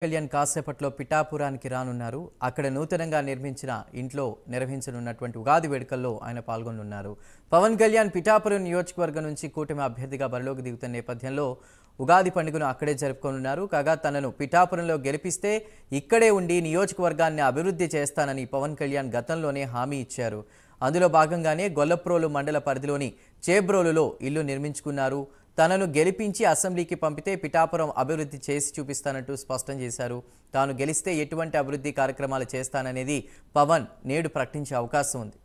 కళ్యాణ్ కాసేపట్లో పిఠాపురానికి రానున్నారు. అక్కడ నూతనంగా నిర్మించిన ఇంట్లో నిర్వహించనున్నటువంటి ఉగాది వేడుకల్లో ఆయన పాల్గొనున్నారు. పవన్ కళ్యాణ్ పిఠాపురం నియోజకవర్గం నుంచి కూటమి అభ్యర్థిగా బరిలోకి దిగుతున్న నేపథ్యంలో ఉగాది పండుగను అక్కడే జరుపుకోనున్నారు. కాగా తనను పిఠాపురంలో గెలిపిస్తే ఇక్కడే ఉండి నియోజకవర్గాన్ని అభివృద్ధి చేస్తానని పవన్ కళ్యాణ్ గతంలోనే హామీ ఇచ్చారు. అందులో భాగంగానే గొల్లప్రోలు మండల పరిధిలోని చేబ్రోలులో ఇల్లు నిర్మించుకున్నారు. తనను గెలిపించి అసెంబ్లీకి పంపితే పిఠాపురం అభివృద్ధి చేసి చూపిస్తానంటూ స్పష్టం చేశారు. తాను గెలిస్తే ఎటువంటి అభివృద్ధి కార్యక్రమాలు చేస్తాననేది పవన్ నేడు ప్రకటించే అవకాశం ఉంది.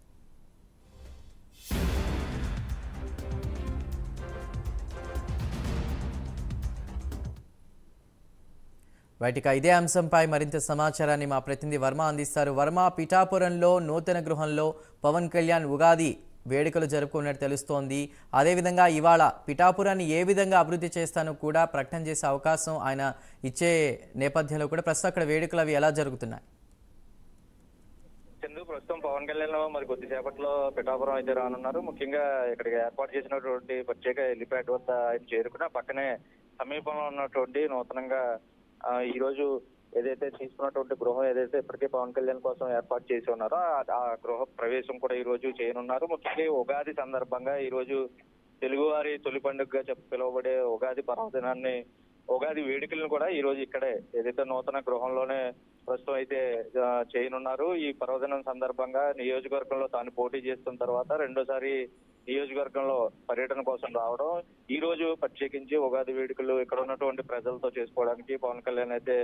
బయటిక ఇదే అంశంపై మరింత సమాచారాన్ని మా ప్రతినిధి వర్మ అందిస్తారు. వర్మ, పిఠాపురంలో నూతన గృహంలో పవన్ కళ్యాణ్ ఉగాది వేడుకలు జరుపుకున్నట్టు తెలుస్తోంది. అదేవిధంగా ఇవాళ పిఠాపురాన్ని ఏ విధంగా అభివృద్ధి చేస్తానో కూడా ప్రకటన చేసే అవకాశం ఆయన ఇచ్చే నేపథ్యంలో కూడా ప్రస్తుతం అక్కడ వేడుకలు అవి ఎలా జరుగుతున్నాయి? చందు, ప్రస్తుతం పవన్ కళ్యాణ్ మరి కొద్దిసేపట్లో పిఠాపురం అయితే రానున్నారు. ముఖ్యంగా ఇక్కడికి ఏర్పాటు చేసినటువంటి ప్రత్యేక హెలిప్యాడ్ వద్ద ఆయన చేరుకున్న పక్కనే సమీపంలో ఉన్నటువంటి నూతనంగా ఈ రోజు ఏదైతే తీసుకున్నటువంటి గృహం ఏదైతే ఇప్పటికే పవన్ కళ్యాణ్ కోసం ఏర్పాటు చేసి ఉన్నారో ఆ గృహ ప్రవేశం కూడా ఈ రోజు చేయనున్నారు. ముఖ్యంగా ఉగాది సందర్భంగా ఈ రోజు తెలుగువారి తొలి పండుగగా పిలువబడే ఉగాది పర్వదినాన్ని ఉగాది వేడుకలను కూడా ఈ రోజు ఇక్కడే ఏదైతే నూతన గృహంలోనే ప్రస్తుతం అయితే చేయనున్నారు. ఈ పర్వదినం సందర్భంగా నియోజకవర్గంలో తాను పోటీ చేస్తున్న తర్వాత రెండోసారి నియోజకవర్గంలో పర్యటన కోసం రావడం, ఈ రోజు ప్రత్యేకించి ఉగాది వేడుకలు ఇక్కడ ఉన్నటువంటి ప్రజలతో చేసుకోవడానికి పవన్ కళ్యాణ్ అయితే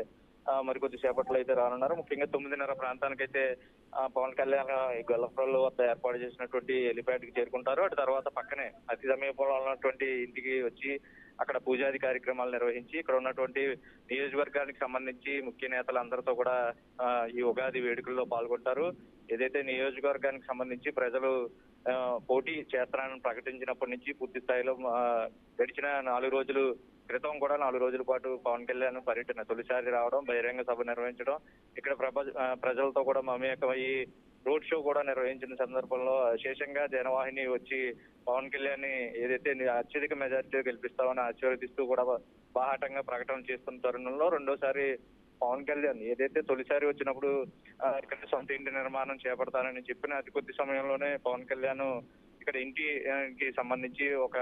మరికొద్ది సేపట్లో అయితే రానున్నారు. ముఖ్యంగా 9:30 ప్రాంతానికైతే పవన్ కళ్యాణ్ ఈ గొల్లప్రోలు వద్ద ఏర్పాటు చేసినటువంటి హెలిప్యాడ్ కి చేరుకుంటారు. అటు తర్వాత పక్కనే అతి సమీపంలో ఉన్నటువంటి ఇంటికి వచ్చి అక్కడ పూజాది కార్యక్రమాలు నిర్వహించి ఇక్కడ ఉన్నటువంటి నియోజకవర్గానికి సంబంధించి ముఖ్య నేతలందరితో కూడా ఈ ఉగాది వేడుకల్లో పాల్గొంటారు. ఏదైతే నియోజకవర్గానికి సంబంధించి ప్రజలు పోటీ చేస్తానని ప్రకటించినప్పటి నుంచి పూర్తి స్థాయిలో గడిచిన 4 రోజులు క్రితం కూడా 4 రోజుల పాటు పవన్ కళ్యాణ్ పర్యటన తొలిసారి రావడం, బహిరంగ సభ నిర్వహించడం, ఇక్కడ ప్రజలతో కూడా మమేకమయ్యి రోడ్ షో కూడా నిర్వహించిన సందర్భంలో విశేషంగా జనవాహిని వచ్చి పవన్ కళ్యాణ్ ని ఏదైతే అత్యధిక మెజార్టీ గెలిపిస్తామని ఆశీర్వదిస్తూ కూడా బాహాటంగా ప్రకటన చేస్తున్న తరుణంలో రెండోసారి పవన్ కళ్యాణ్ ఏదైతే తొలిసారి వచ్చినప్పుడు ఇక్కడ సొంత ఇంటి నిర్మాణం చేపడతానని చెప్పిన అతి కొద్ది సమయంలోనే పవన్ కళ్యాణ్ ఇక్కడ ఇంటికి సంబంధించి ఒక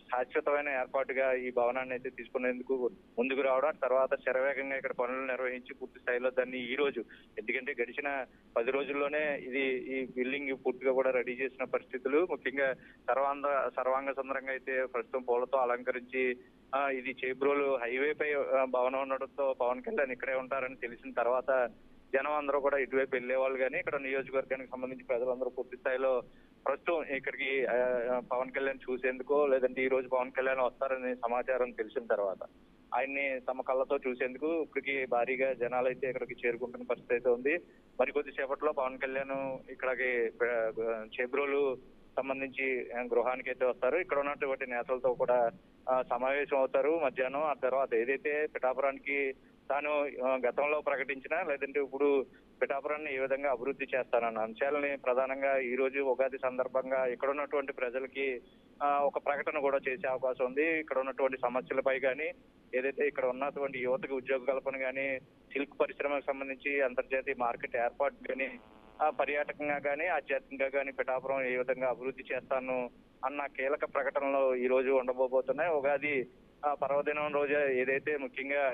శాశ్వతమైన ఏర్పాటుగా ఈ భవనాన్ని అయితే తీసుకునేందుకు ముందుకు రావడం, తర్వాత శరవేగంగా ఇక్కడ పనులు నిర్వహించి పూర్తి స్థాయిలో దాన్ని ఈ రోజు, ఎందుకంటే గడిచిన 10 రోజుల్లోనే ఈ బిల్డింగ్ పూర్తిగా కూడా రెడీ చేసిన పరిస్థితులు, ముఖ్యంగా సర్వాంగ సుందరంగా అయితే ప్రస్తుతం పూలతో అలంకరించి ఇది చేబ్రోలు హైవే పై భవనం ఉండడంతో పవన్ కళ్యాణ్ ఇక్కడే ఉంటారని తెలిసిన తర్వాత జనం అందరూ కూడా ఇటువైపు వెళ్లేవాళ్ళు. కానీ ఇక్కడ నియోజకవర్గానికి సంబంధించి ప్రజలందరూ పూర్తి స్థాయిలో ప్రస్తుతం ఇక్కడికి పవన్ కళ్యాణ్ చూసేందుకో లేదంటే ఈ రోజు పవన్ కళ్యాణ్ వస్తారనే సమాచారం తెలిసిన తర్వాత ఆయన్ని తమ కళ్ళతో చూసేందుకు ఇప్పటికి భారీగా జనాలు అయితే ఇక్కడికి చేరుకుంటున్న పరిస్థితి అయితే ఉంది. మరికొద్ది సేపట్లో పవన్ కళ్యాణ్ ఇక్కడికి చేబ్రోలు సంబంధించి గృహానికి అయితే వస్తారు. ఇక్కడ ఉన్నటువంటి నేతలతో కూడా సమావేశం అవుతారు మధ్యాహ్నం. ఆ తర్వాత ఏదైతే పిఠాపురానికి తాను గతంలో ప్రకటించిన లేదంటే ఇప్పుడు పిఠాపురాన్ని ఏ విధంగా అభివృద్ధి చేస్తానన్న అంశాలని ప్రధానంగా ఈ రోజు ఉగాది సందర్భంగా ఇక్కడ ఉన్నటువంటి ప్రజలకి ఒక ప్రకటన కూడా చేసే అవకాశం ఉంది. ఇక్కడ ఉన్నటువంటి సమస్యలపై కానీ ఏదైతే ఇక్కడ ఉన్నటువంటి యువతకు ఉద్యోగ కల్పన కానీ, సిల్క్ పరిశ్రమకు సంబంధించి అంతర్జాతీయ మార్కెట్ ఏర్పాటు కానీ, పర్యాటకంగా కానీ ఆధ్యాత్మికంగా కానీ పిఠాపురం ఏ విధంగా అభివృద్ధి చేస్తాను అన్న కీలక ప్రకటనలు ఈ రోజు ఉండబోతున్నాయి. ఉగాది పర్వదినం రోజు ఏదైతే ముఖ్యంగా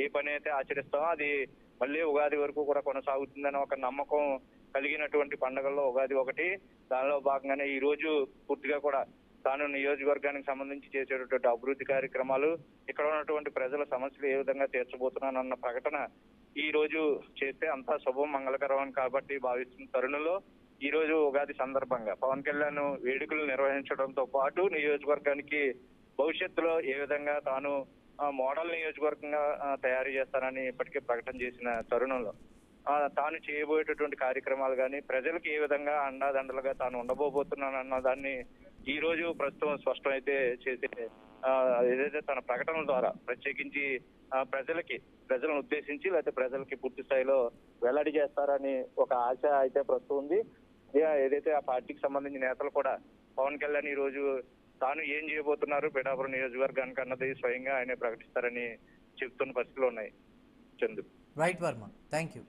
ఏ పని అయితే ఆచరిస్తామో అది మళ్ళీ ఉగాది వరకు కూడా కొనసాగుతుందని ఒక నమ్మకం కలిగినటువంటి పండుగల్లో ఉగాది ఒకటి. దానిలో భాగంగానే ఈ రోజు పూర్తిగా కూడా తాను నియోజకవర్గానికి సంబంధించి చేసేటటువంటి అభివృద్ధి కార్యక్రమాలు, ఇక్కడ ఉన్నటువంటి ప్రజల సమస్యలు ఏ విధంగా తీర్చబోతున్నానన్న ప్రకటన ఈ రోజు చేస్తే అంతా శుభం మంగళకరం కాబట్టి భావిస్తున్న తరుణంలో ఈ రోజు ఉగాది సందర్భంగా పవన్ కళ్యాణ్ వేడుకలు నిర్వహించడంతో పాటు నియోజకవర్గానికి భవిష్యత్తులో ఏ విధంగా తాను మోడల్ నియోజకవర్గంగా తయారు చేస్తానని ఇప్పటికే ప్రకటన చేసిన తరుణంలో తాను చేయబోయేటటువంటి కార్యక్రమాలు కానీ ప్రజలకు ఏ విధంగా అండాదండలుగా తాను ఉండబోతున్నానన్న దాన్ని ఈ రోజు ప్రస్తుతం స్పష్టమైతే చేసే ఏదైతే తన ప్రకటనల ద్వారా ప్రత్యేకించి ప్రజలను ఉద్దేశించి లేకపోతే ప్రజలకి పూర్తి స్థాయిలో వెల్లడి చేస్తారని ఒక ఆశ అయితే ప్రస్తుతం ఉంది. ఏదైతే ఆ పార్టీకి సంబంధించిన నేతలు కూడా పవన్ కళ్యాణ్ ఈ రోజు తాను ఏం చేయబోతున్నారు పిఠాపురం నియోజకవర్గానికి అన్నది స్వయంగా ఆయనే ప్రకటిస్తారని చెప్తున్న పరిస్థితులు ఉన్నాయి. Chandu. Right Varma, thank you.